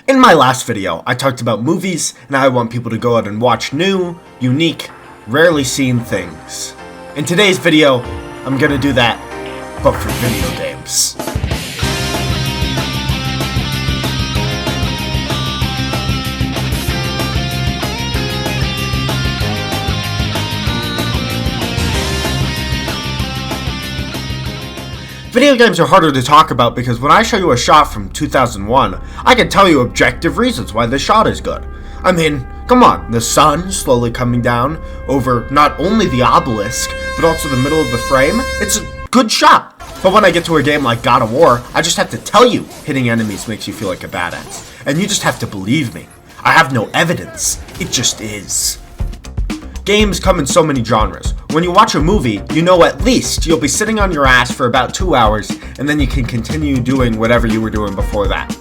In my last video, I talked about movies, and I want people to go out and watch new, unique, rarely seen things. In today's video, I'm gonna do that, but for video games. Video games are harder to talk about because when I show you a shot from 2001, I can tell you objective reasons why this shot is good. I mean, come on, the sun slowly coming down over not only the obelisk, but also the middle of the frame. It's a good shot. But when I get to a game like God of War, I just have to tell you hitting enemies makes you feel like a badass. And you just have to believe me. I have no evidence. It just is. Games come in so many genres. When you watch a movie, you know at least you'll be sitting on your ass for about 2 hours, and then you can continue doing whatever you were doing before that.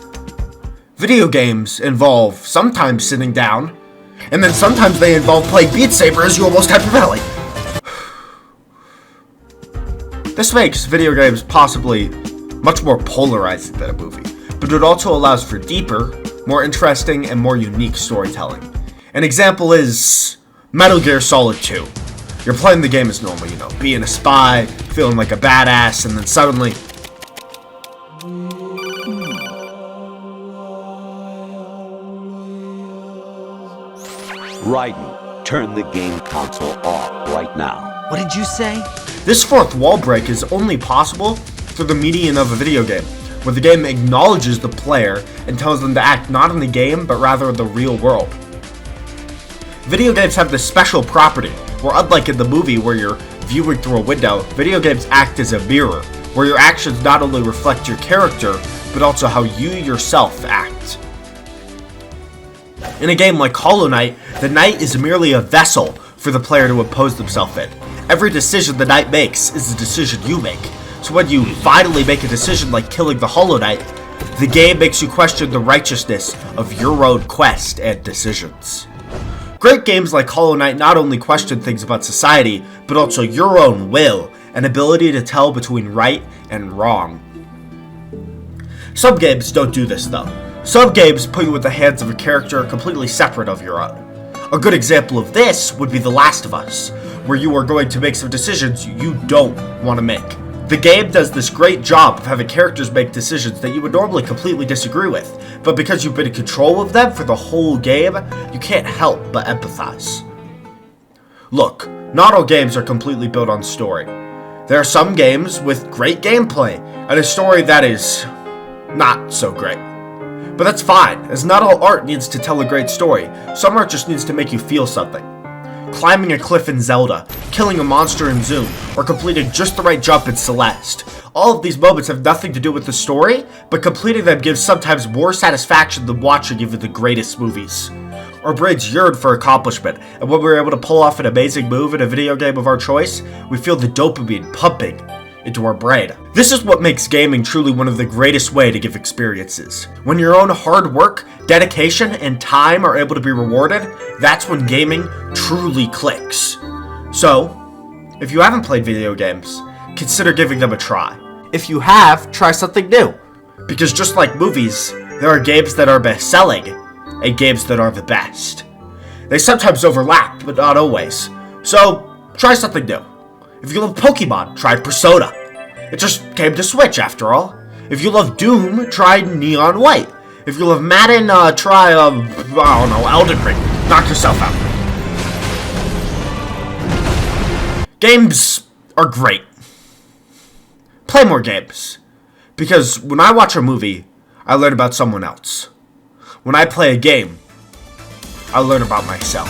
Video games involve sometimes sitting down, and then sometimes they involve playing Beat Saber as you almost hyperventilate. This makes video games possibly much more polarizing than a movie, but it also allows for deeper, more interesting, and more unique storytelling. An example is Metal Gear Solid 2. You're playing the game as normal, you know, being a spy, feeling like a badass, and then suddenly... Raiden, turn the game console off right now. What did you say? This fourth wall break is only possible through the medium of a video game, where the game acknowledges the player and tells them to act not in the game, but rather in the real world. Video games have this special property, where unlike in the movie where you're viewing through a window, video games act as a mirror, where your actions not only reflect your character, but also how you yourself act. In a game like Hollow Knight, the knight is merely a vessel for the player to impose themselves in. Every decision the knight makes is a decision you make. So when you finally make a decision like killing the Hollow Knight, the game makes you question the righteousness of your own quest and decisions. Great games like Hollow Knight not only question things about society, but also your own will and ability to tell between right and wrong. Some games don't do this though. Some games put you in the hands of a character completely separate of your own. A good example of this would be The Last of Us, where you are going to make some decisions you don't want to make. The game does this great job of having characters make decisions that you would normally completely disagree with, but because you've been in control of them for the whole game, you can't help but empathize. Look, not all games are completely built on story. There are some games with great gameplay, and a story that is not so great. But that's fine, as not all art needs to tell a great story. Some art just needs to make you feel something. Climbing a cliff in Zelda, killing a monster in Zoom, or completing just the right jump in Celeste. All of these moments have nothing to do with the story, but completing them gives sometimes more satisfaction than watching even the greatest movies. Our brains yearn for accomplishment, and when we're able to pull off an amazing move in a video game of our choice, we feel the dopamine pumping into our brain. This is what makes gaming truly one of the greatest way to give experiences. When your own hard work, dedication, and time are able to be rewarded, that's when gaming truly clicks. So, if you haven't played video games, consider giving them a try. If you have, try something new. Because just like movies, there are games that are best-selling, and games that are the best. They sometimes overlap, but not always. So, try something new. If you love Pokemon, try Persona. It just came to Switch after all. If you love Doom, try Neon White. If you love Madden, try, I don't know, Elden Ring. Knock yourself out. Games are great. Play more games. Because when I watch a movie, I learn about someone else. When I play a game, I learn about myself.